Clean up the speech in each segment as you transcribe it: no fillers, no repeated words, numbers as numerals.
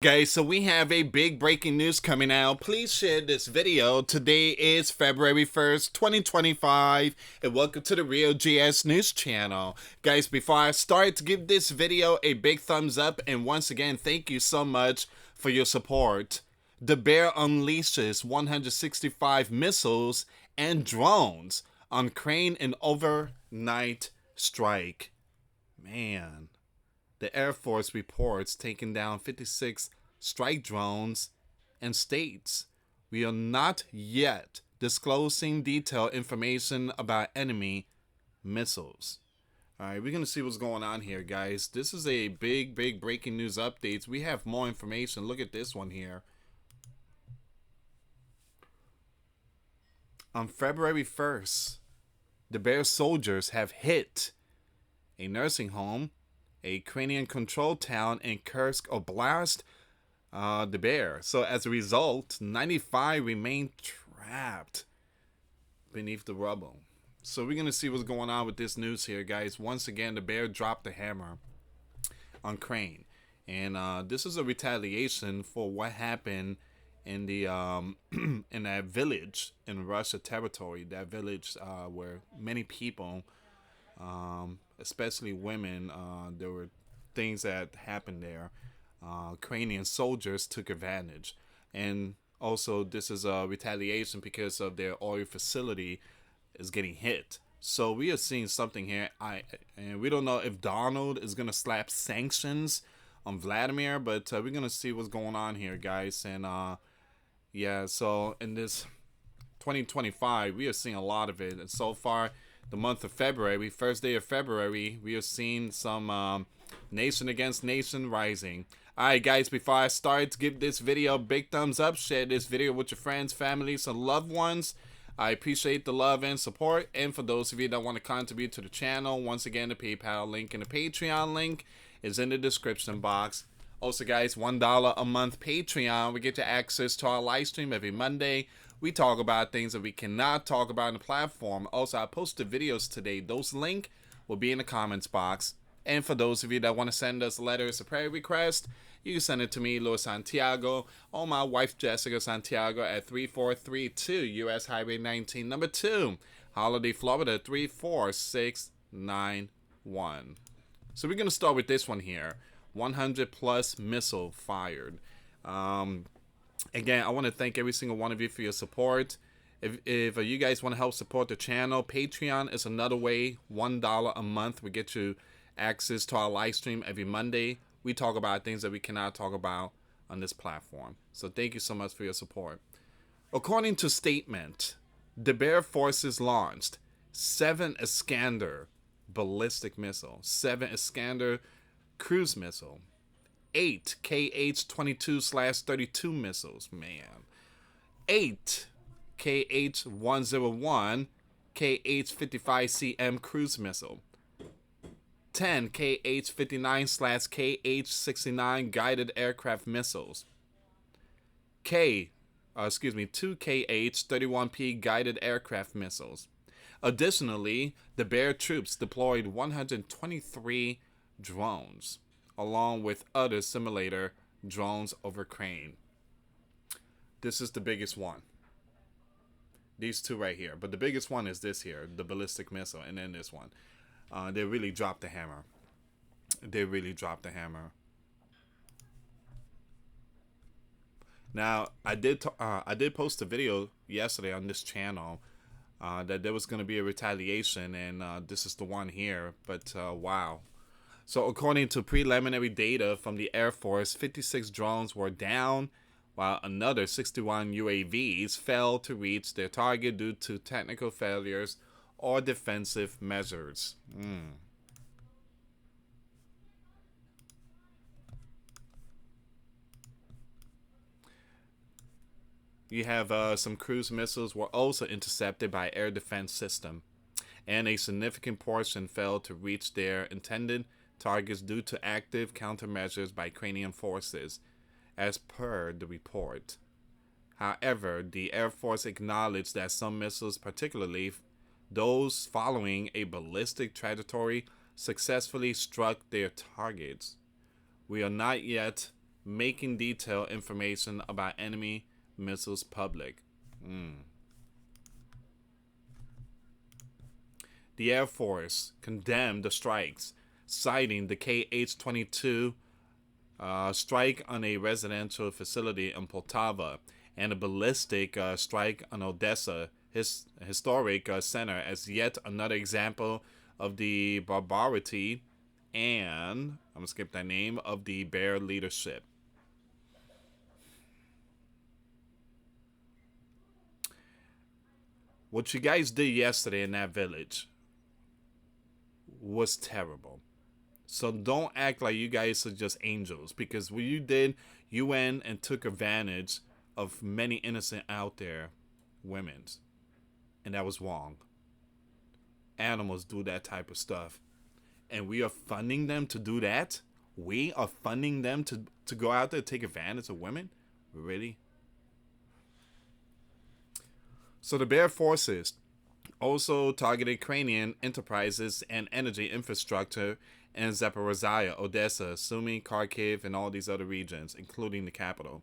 Guys, so we have a big breaking news coming out. Please share this video. Today is February 1st, 2025, and welcome to the Real GS News channel. Guys, before I start, give this video a big thumbs up, and once again, thank you so much for your support. The bear unleashes 165 missiles and drones on crane in overnight strike. Man. The Air Force reports taking down 56 strike drones and states we are not yet disclosing detailed information about enemy missiles. All right, we're going to see what's going on here, guys. This is a big breaking news updates. We have more information. Look at this one here. On February 1st, the Bear soldiers have hit a nursing home, a Ukrainian-controlled town in Kursk Oblast, the Bear. So as a result, 95 remain trapped beneath the rubble. So we're going to see what's going on with this news here, guys. Once again, the Bear dropped the hammer on Crane. And this is a retaliation for what happened in the in that village in Russia territory. That village where many people, especially women, there were things that happened there. Ukrainian soldiers took advantage, and also this is a retaliation because of their oil facility is getting hit. So we are seeing something here. And we don't know if Donald is gonna slap sanctions on Vladimir, but we're gonna see what's going on here, guys. And yeah, so in this 2025, we are seeing a lot of it, and so far, the month of February, first day of February, we are seeing some nation against nation rising. Alright guys, before I start, give this video a big thumbs up, share this video with your friends, families, and loved ones. I appreciate the love and support, and for those of you that want to contribute to the channel, once again, the PayPal link and the Patreon link is in the description box. Also guys, $1 a month Patreon, we get you access to our live stream every Monday. We talk about things that we cannot talk about on the platform. Also, I posted videos today. Those links will be in the comments box. And for those of you that want to send us letters or prayer request, you can send it to me, US Santiago, or my wife, Jessica Santiago, at 3432 US Highway 19, number 2, Holiday, Florida, 34691. So we're going to start with this one here. 100 plus missile fired. Again, I want to thank every single one of you for your support. If you guys want to help support the channel, Patreon is another way. $1 a month will get you access to our live stream every Monday. We talk about things that we cannot talk about on this platform. So thank you so much for your support. According to statement, the Bear forces launched 7 Iskander ballistic missile, 7 Iskander cruise missile, 8 KH-22/32 missiles, man, 8 KH-101 KH-55CM cruise missile, 10 KH-59/KH-69 guided aircraft missiles, 2 KH-31P guided aircraft missiles. Additionally, the Bear troops deployed 123 drones, along with other simulator drones over Crane. This is the biggest one. These two right here. But the biggest one is this here, the ballistic missile, and then this one. They really dropped the hammer. They really dropped the hammer. Now, I did post a video yesterday on this channel that there was going to be a retaliation, and this is the one here. But wow. So according to preliminary data from the Air Force, 56 drones were down, while another 61 UAVs failed to reach their target due to technical failures or defensive measures. You have some cruise missiles were also intercepted by air defense system, and a significant portion failed to reach their intended targets due to active countermeasures by Ukrainian forces, as per the report. However, the Air Force acknowledged that some missiles, particularly those following a ballistic trajectory, successfully struck their targets. We are not yet making detailed information about enemy missiles public. The Air Force condemned the strikes, citing the KH-22 strike on a residential facility in Poltava and a ballistic strike on Odessa historic center as yet another example of the barbarity and, I'm going to skip that name, of the Bear leadership. What you guys did yesterday in that village was terrible. So don't act like you guys are just angels, because what you did, you went and took advantage of many innocent out there women, and that was wrong. Animals do that type of stuff, and we are funding them to do that. We are funding them to go out there and take advantage of women. Really? So the Bear forces also targeted Ukrainian enterprises and energy infrastructure in Zaporizhia, Odessa, Sumy, Kharkiv, and all these other regions, including the capital.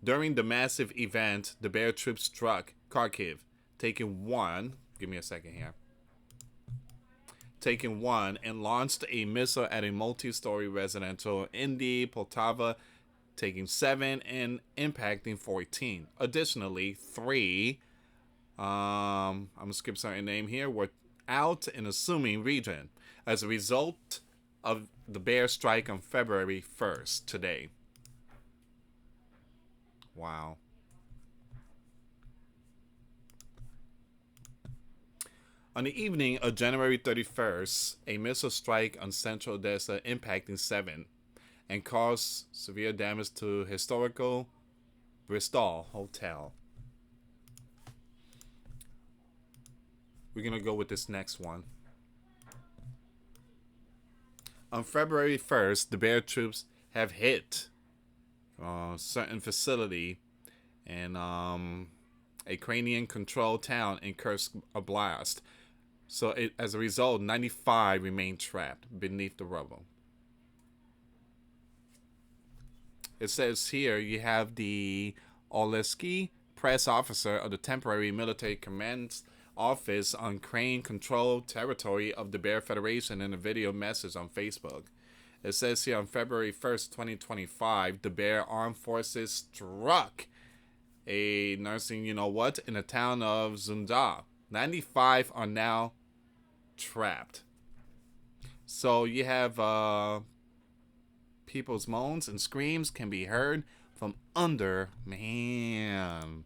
During the massive event, the Bear troops struck Kharkiv, taking one. Give me a second here. Taking one and launched a missile at a multi-story residential in the Poltava, taking 7 and impacting 14. Additionally, 3. I'm gonna skip certain name here. Were out in the Sumy region as a result of the Bear strike on February 1st, today. Wow. On the evening of January 31st, a missile strike on central Odessa impacting 7 and caused severe damage to historical Bristol Hotel. We're going to go with this next one. On February 1st, the Bear troops have hit a certain facility in a Ukrainian-controlled town in Kursk Oblast. So as a result, 95 remain trapped beneath the rubble. It says here you have the Oleski, press officer of the temporary military command's office on Ukraine-controlled territory of the Bear Federation, in a video message on Facebook. It says here on February 1st, 2025, the Bear Armed Forces struck a nursing, in the town of Zunda. 95 are now trapped. So you have people's moans and screams can be heard from under. Man.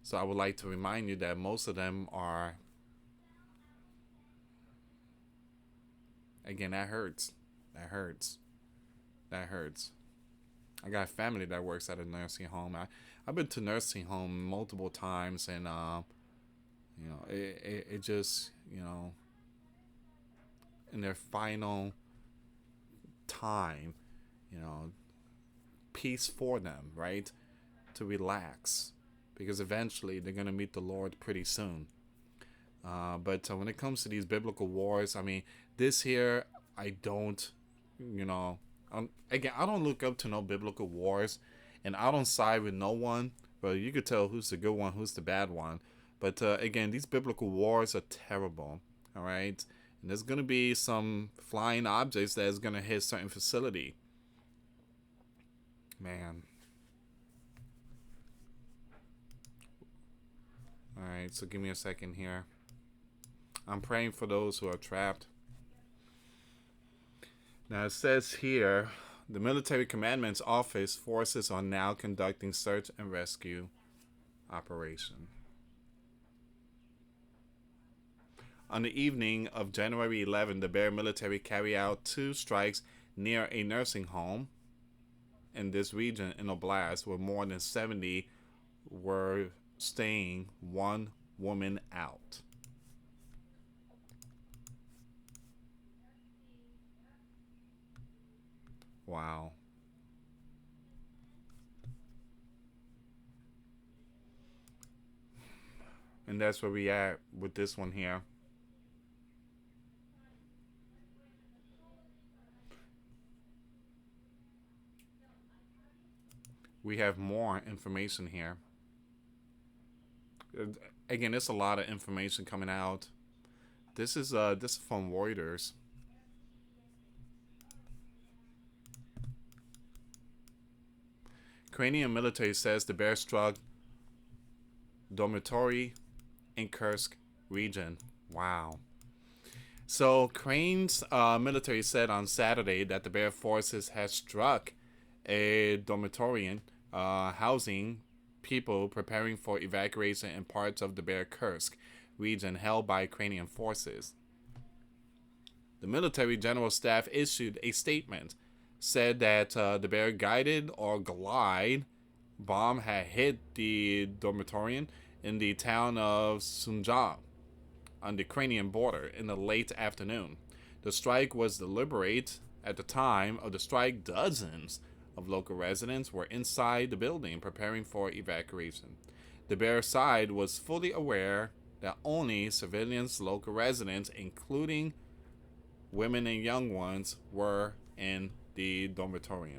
So I would like to remind you that most of them are, again, that hurts. That hurts. That hurts. I got a family that works at a nursing home. I've been to nursing home multiple times, and it just, in their final time, peace for them, right? To relax, because eventually they're gonna meet the Lord pretty soon. But when it comes to these biblical wars, I mean, this here, I don't, again, I don't look up to no biblical wars, and I don't side with no one. But you could tell who's the good one, who's the bad one. But again, these biblical wars are terrible. All right, and there's gonna be some flying objects that is gonna hit certain facility. Man. All right, so give me a second here. I'm praying for those who are trapped. Now it says here, the Military Commandment's office forces are now conducting search and rescue operation. On the evening of January 11, the Bear military carried out 2 strikes near a nursing home in this region in Oblast, where more than 70 were staying, 1 woman out. Wow. And that's where we at with this one here. we have more information here. Again, there's a lot of information coming out. This is from Reuters. Ukrainian military says the bear struck Dormitory in Kursk region. Wow. So, Ukraine's military said on Saturday that the bear forces had struck a dormitory housing people preparing for evacuation in parts of the Bear Kursk region held by Ukrainian forces. The military general staff issued a statement, said that the Bear guided or glide bomb had hit the dormitory in the town of Sunja on the Ukrainian border in the late afternoon. The strike was deliberate. At the time of the strike, dozens of local residents were inside the building preparing for evacuation. The Bear side was fully aware that only civilians, local residents, including women and young ones, were in the dormitory.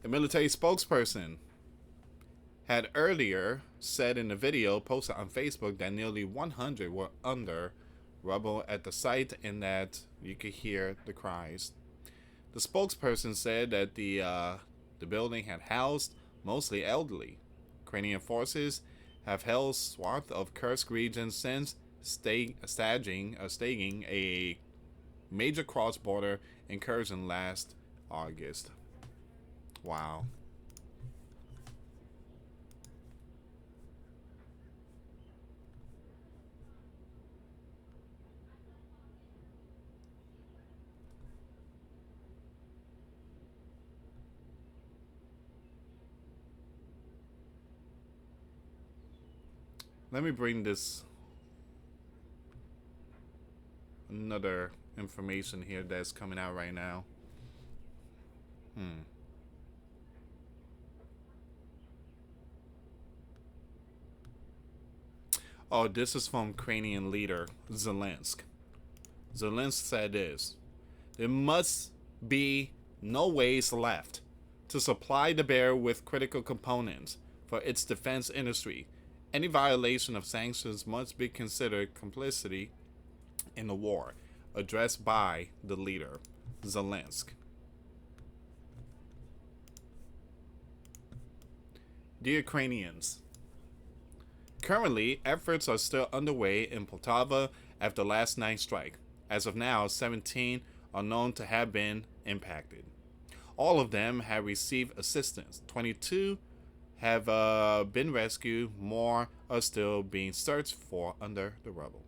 The military spokesperson had earlier said in a video posted on Facebook that nearly 100 were under rubble at the site and that you could hear the cries. The spokesperson said that the building had housed mostly elderly. Ukrainian forces have held swath of Kursk region since staging a major cross-border incursion last August. Wow. Let me bring this another information here that's coming out right now. Oh, this is from Ukrainian leader Zelensky. Zelensky said this: there must be no ways left to supply the Bear with critical components for its defense industry. Any violation of sanctions must be considered complicity in the war, addressed by the leader, Zelensky. Dear Ukrainians, currently, efforts are still underway in Poltava after last night's strike. As of now, 17 are known to have been impacted. All of them have received assistance. 22 have been rescued. More are still being searched for under the rubble.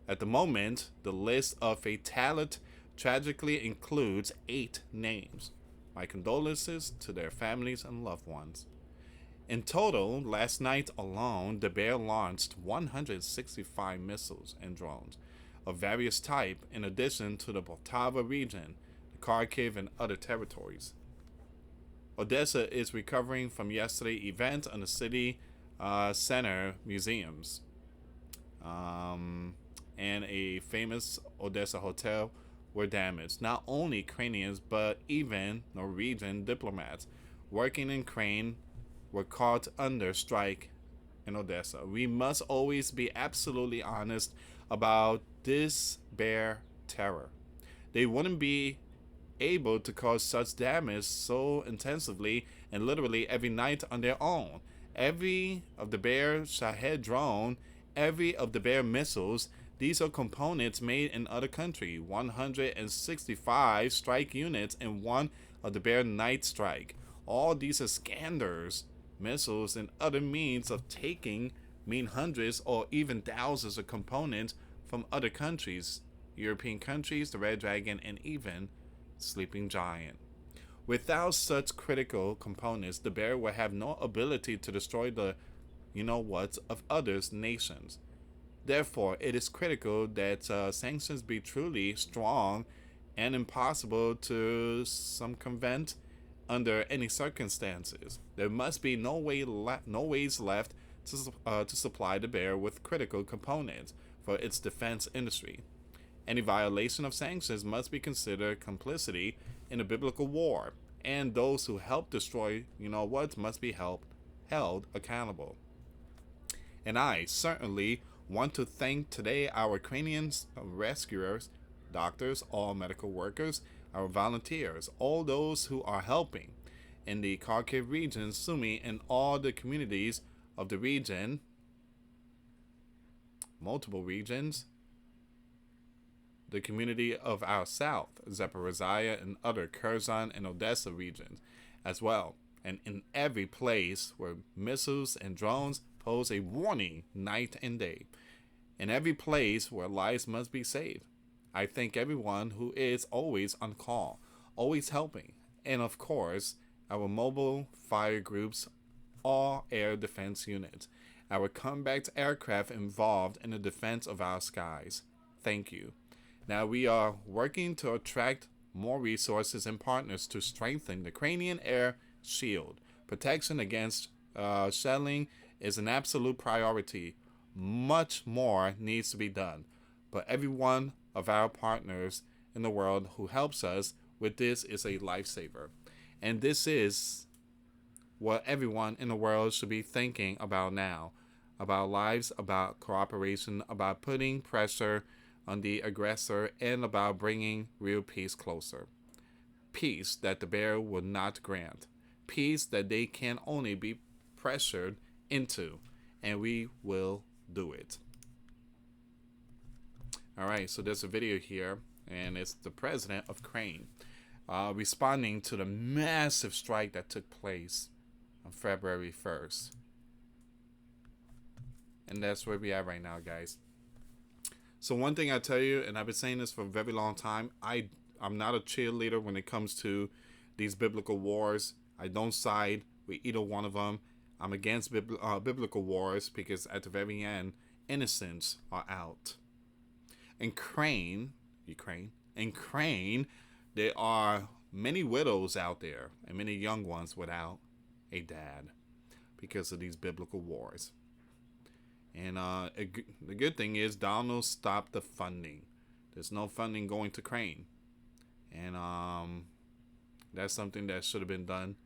At the moment, the list of fatalities tragically includes 8 names. My condolences to their families and loved ones. In total, last night alone, the Bear launched 165 missiles and drones of various types in addition to the Poltava region, the Kharkiv, and other territories. Odessa is recovering from yesterday's event on the city center museums. And a famous Odessa hotel were damaged. Not only Ukrainians, but even Norwegian diplomats working in Ukraine were caught under strike in Odessa. We must always be absolutely honest about this Bear terror. They wouldn't be able to cause such damage so intensively and literally every night on their own. Every of the Bear Shahed drone, every of the Bear missiles, these are components made in other countries. 165 strike units in one of the Bear Night Strike. All these are Scanders, missiles, and other means of taking mean hundreds or even thousands of components from other countries, European countries, the Red Dragon, and even Sleeping Giant. Without such critical components, the Bear will have no ability to destroy the you-know-whats of other nations. Therefore, it is critical that sanctions be truly strong and impossible to circumvent under any circumstances. There must be no ways left to supply the Bear with critical components for its defense industry. Any violation of sanctions must be considered complicity in a biblical war, and those who help destroy, what, must be held accountable. And I certainly want to thank today our Ukrainian rescuers, doctors, all medical workers, our volunteers, all those who are helping in the Kharkiv region, Sumy, and all the communities of the region, multiple regions, the community of our south, Zaporizhia, and other Kherson and Odessa regions as well, and in every place where missiles and drones pose a warning night and day, in every place where lives must be saved. I thank everyone who is always on call, always helping, and of course, our mobile fire groups, all air defense units, our combat aircraft involved in the defense of our skies. Thank you. Now we are working to attract more resources and partners to strengthen the Ukrainian air shield. Protection against shelling is an absolute priority. Much more needs to be done, but every one of our partners in the world who helps us with this is a lifesaver. And this is what everyone in the world should be thinking about now, about lives, about cooperation, about putting pressure on the aggressor, and about bringing real peace closer. Peace that the bear will not grant. Peace that they can only be pressured into, and we will do it. All right, so there's a video here, and it's the president of Ukraine responding to the massive strike that took place on February 1st. And that's where we are right now, guys. So one thing I tell you, and I've been saying this for a very long time, I'm not a cheerleader when it comes to these biblical wars. I don't side with either one of them. I'm against biblical wars because at the very end, innocents are out. In Ukraine, there are many widows out there and many young ones without a dad because of these biblical wars. And the good thing is Donald stopped the funding. There's no funding going to Ukraine. And that's something that should have been done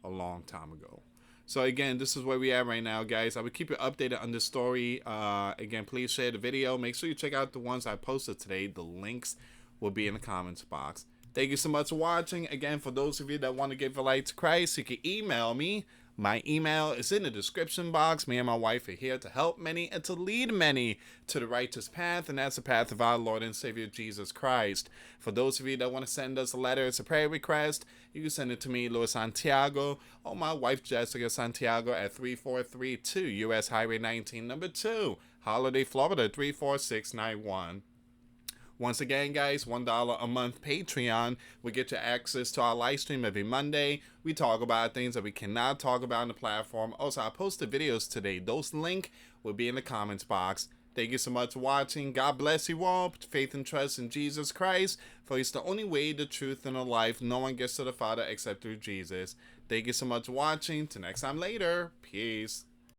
a long time ago. So again, this is where we are right now, guys. I will keep you updated on this story. Again, please share the video. Make sure you check out the ones I posted today. The links will be in the comments box. Thank you so much for watching. Again, for those of you that want to give a life to Christ, you can email me. My email is in the description box. Me and my wife are here to help many and to lead many to the righteous path, and that's the path of our Lord and Savior Jesus Christ. For those of you that want to send us a letter, it's a prayer request, you can send it to me, US Santiago, or my wife Jessica Santiago at 3432 US Highway 19, number 2, Holiday, Florida 34691. Once again, guys, $1 a month Patreon will get you access to our live stream every Monday. We talk about things that we cannot talk about on the platform. Also, I posted videos today. Those links will be in the comments box. Thank you so much for watching. God bless you all. Put faith and trust in Jesus Christ, for He's the only way, the truth, and the life. No one gets to the Father except through Jesus. Thank you so much for watching. Till next time later. Peace.